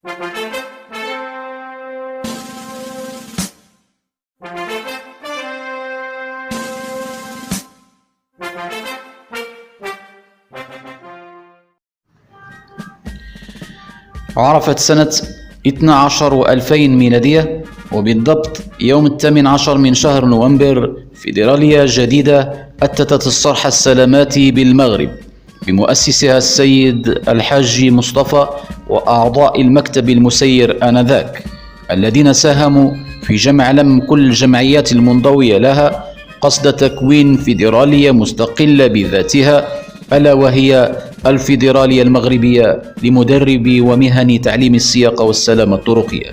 عرفت سنة 12 و2000 ميلادية، وبالضبط يوم 18 من شهر نوفمبر، فيدرالية جديدة أتتت الصرح السلاماتي بالمغرب بمؤسسها السيد الحاج مصطفى وأعضاء المكتب المسير آنذاك، الذين ساهموا في جمع لم كل الجمعيات المنضوية لها قصد تكوين فيدرالية مستقلة بذاتها، ألا وهي الفيدرالية المغربية لمدربي ومهني تعليم السياقة والسلامة الطرقية.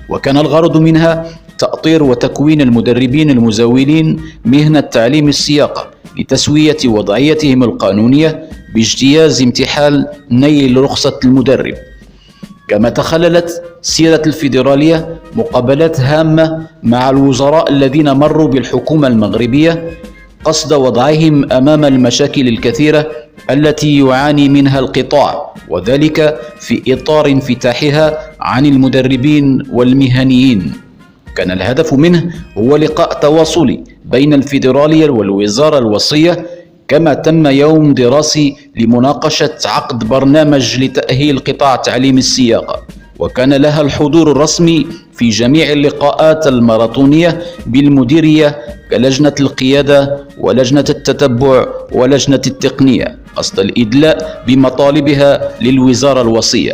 وكان الغرض منها تأطير وتكوين المدربين المزاولين مهنة تعليم السياقة لتسوية وضعيتهم القانونية باجتياز امتحان نيل رخصة المدرب. كما تخللت سيرة الفيدرالية مقابلات هامة مع الوزراء الذين مروا بالحكومة المغربية قصد وضعهم أمام المشاكل الكثيرة التي يعاني منها القطاع، وذلك في إطار انفتاحها عن المدربين والمهنيين. كان الهدف منه هو لقاء تواصلي بين الفيدرالية والوزارة الوصية، كما تم يوم دراسي لمناقشة عقد برنامج لتأهيل قطاع تعليم السياقة، وكان لها الحضور الرسمي في جميع اللقاءات الماراثونية بالمديرية كلجنة القيادة ولجنة التتبع ولجنة التقنية قصد الإدلاء بمطالبها للوزارة الوصية.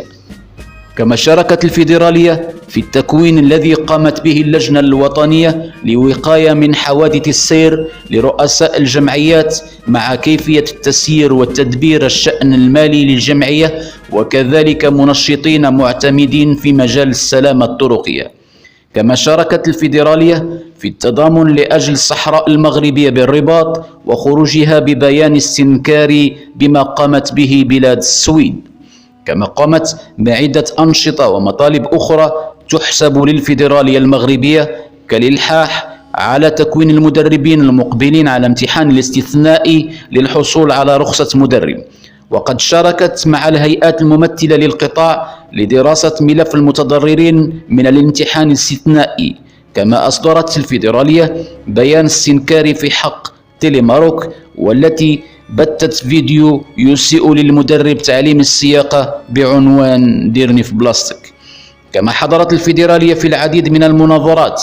كما شاركت الفيدرالية في التكوين الذي قامت به اللجنة الوطنية لوقاية من حوادث السير لرؤساء الجمعيات مع كيفية التسيير والتدبير الشأن المالي للجمعية، وكذلك منشطين معتمدين في مجال السلامة الطرقية. كما شاركت الفيدرالية في التضامن لأجل الصحراء المغربية بالرباط وخروجها ببيان استنكاري بما قامت به بلاد السويد. كما قامت بعدة أنشطة ومطالب أخرى تحسب للفيدرالية المغربية كالإلحاح على تكوين المدربين المقبلين على امتحان الاستثنائي للحصول على رخصة مدرب. وقد شاركت مع الهيئات الممثلة للقطاع لدراسة ملف المتضررين من الامتحان الاستثنائي. كما أصدرت الفيدرالية بيان استنكاري في حق تيليماروك، والتي بثت فيديو يسيء للمدرب تعليم السياقة بعنوان ديرني في بلاستيك. كما حضرت الفيدرالية في العديد من المناظرات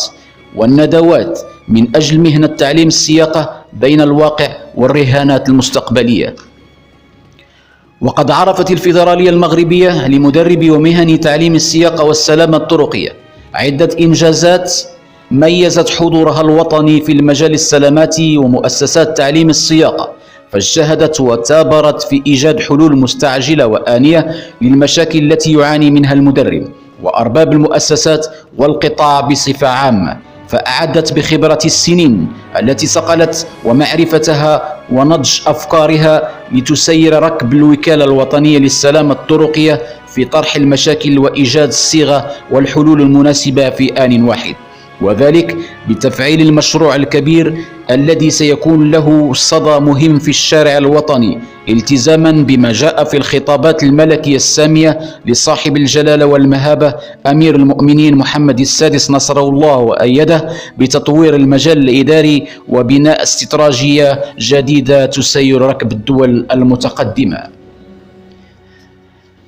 والندوات من أجل مهنة تعليم السياقة بين الواقع والرهانات المستقبلية. وقد عرفت الفيدرالية المغربية لمدربي ومهني تعليم السياقة والسلامة الطرقية عدة إنجازات ميزت حضورها الوطني في المجال السلاماتي ومؤسسات تعليم السياقة، فاجتهدت وتابرت في إيجاد حلول مستعجلة وآنية للمشاكل التي يعاني منها المدرب وأرباب المؤسسات والقطاع بصفة عامة، فأعدت بخبرة السنين التي صقلت ومعرفتها ونضج أفكارها لتسير ركب الوكالة الوطنية للسلامة الطرقية في طرح المشاكل وإيجاد الصيغة والحلول المناسبة في آن واحد، وذلك بتفعيل المشروع الكبير الذي سيكون له صدى مهم في الشارع الوطني، التزاما بما جاء في الخطابات الملكية السامية لصاحب الجلالة والمهابة أمير المؤمنين محمد السادس نصره الله وأيده بتطوير المجال الإداري وبناء استراتيجية جديدة تسير ركب الدول المتقدمة،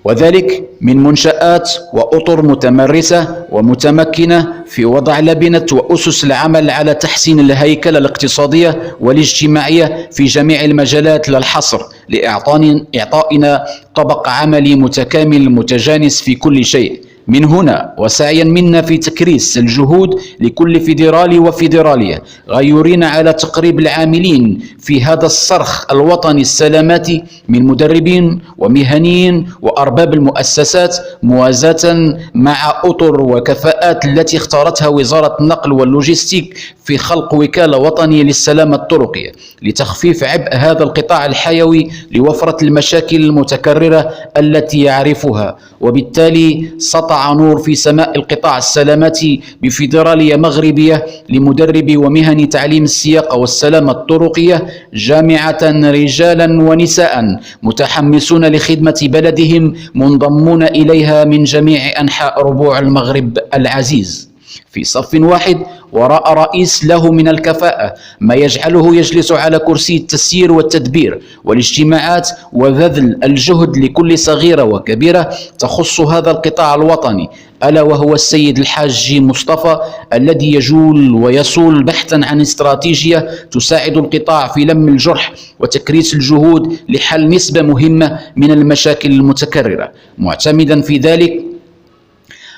وذلك من منشآت وأطر متمرسة ومتمكنة في وضع لبنة وأسس العمل على تحسين الهيكلة الاقتصادية والاجتماعية في جميع المجالات لا الحصر، لإعطائنا طبق عملي متكامل متجانس في كل شيء. من هنا وسعيا منا في تكريس الجهود لكل فيدرالي وفيدرالية غيورين على تقريب العاملين في هذا الصرخ الوطني السلاماتي من مدربين ومهنيين وأرباب المؤسسات، موازاة مع أطر وكفاءات التي اختارتها وزارة النقل واللوجستيك في خلق وكالة وطنية للسلامة الطرقية لتخفيف عبء هذا القطاع الحيوي لوفرة المشاكل المتكررة التي يعرفها، وبالتالي سطع سطع نور في سماء القطاع السلاماتي بفيدرالية مغربية لمدربي ومهن تعليم السياقة والسلامة الطرقية جامعة رجالا ونساء متحمسون لخدمة بلدهم منضمون إليها من جميع أنحاء ربوع المغرب العزيز في صف واحد وراء رئيس له من الكفاءة ما يجعله يجلس على كرسي التسيير والتدبير والاجتماعات وبذل الجهد لكل صغيرة وكبيرة تخص هذا القطاع الوطني، ألا وهو السيد الحاج مصطفى الذي يجول ويصول بحثا عن استراتيجية تساعد القطاع في لم الجرح وتكريس الجهود لحل نسبة مهمة من المشاكل المتكررة، معتمدا في ذلك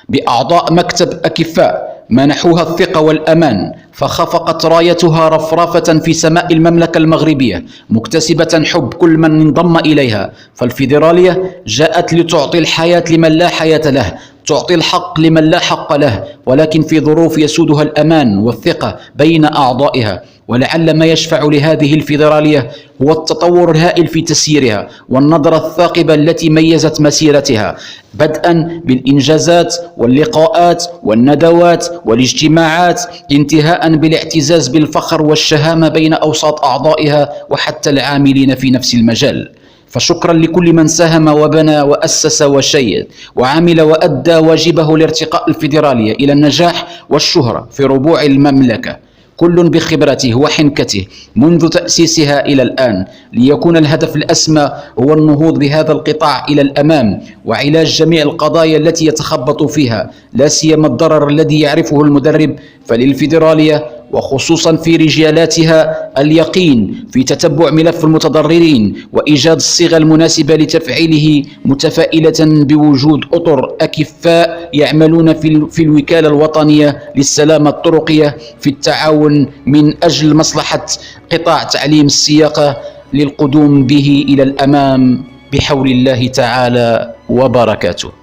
بأعضاء مكتب أكفاء منحوها الثقة والأمان فخفقت رايتها رفرافة في سماء المملكة المغربية مكتسبة حب كل من انضم إليها. فالفيدرالية جاءت لتعطي الحياة لمن لا حياة له، تعطي الحق لمن لا حق له، ولكن في ظروف يسودها الأمان والثقة بين أعضائها. ولعل ما يشفع لهذه الفيدرالية هو التطور الهائل في تسييرها والنظرة الثاقبة التي ميزت مسيرتها، بدءا بالإنجازات واللقاءات والندوات والاجتماعات، انتهاء بالاعتزاز بالفخر والشهامة بين أوساط أعضائها وحتى العاملين في نفس المجال. فشكرا لكل من ساهم وبنى وأسس وشيد وعمل وأدى واجبه لارتقاء الفيدرالية إلى النجاح والشهرة في ربوع المملكة، كل بخبرته وحنكته منذ تأسيسها إلى الآن، ليكون الهدف الأسمى هو النهوض بهذا القطاع إلى الأمام وعلاج جميع القضايا التي يتخبط فيها، لا سيما الضرر الذي يعرفه المدرب. فللفيدرالية وخصوصا في رجالاتها اليقين في تتبع ملف المتضررين وإيجاد الصيغة المناسبة لتفعيله، متفائلة بوجود أطر أكفاء يعملون في الوكالة الوطنية للسلامة الطرقية في التعاون من أجل مصلحة قطاع تعليم السياقة للقدوم به إلى الأمام بحول الله تعالى وبركاته.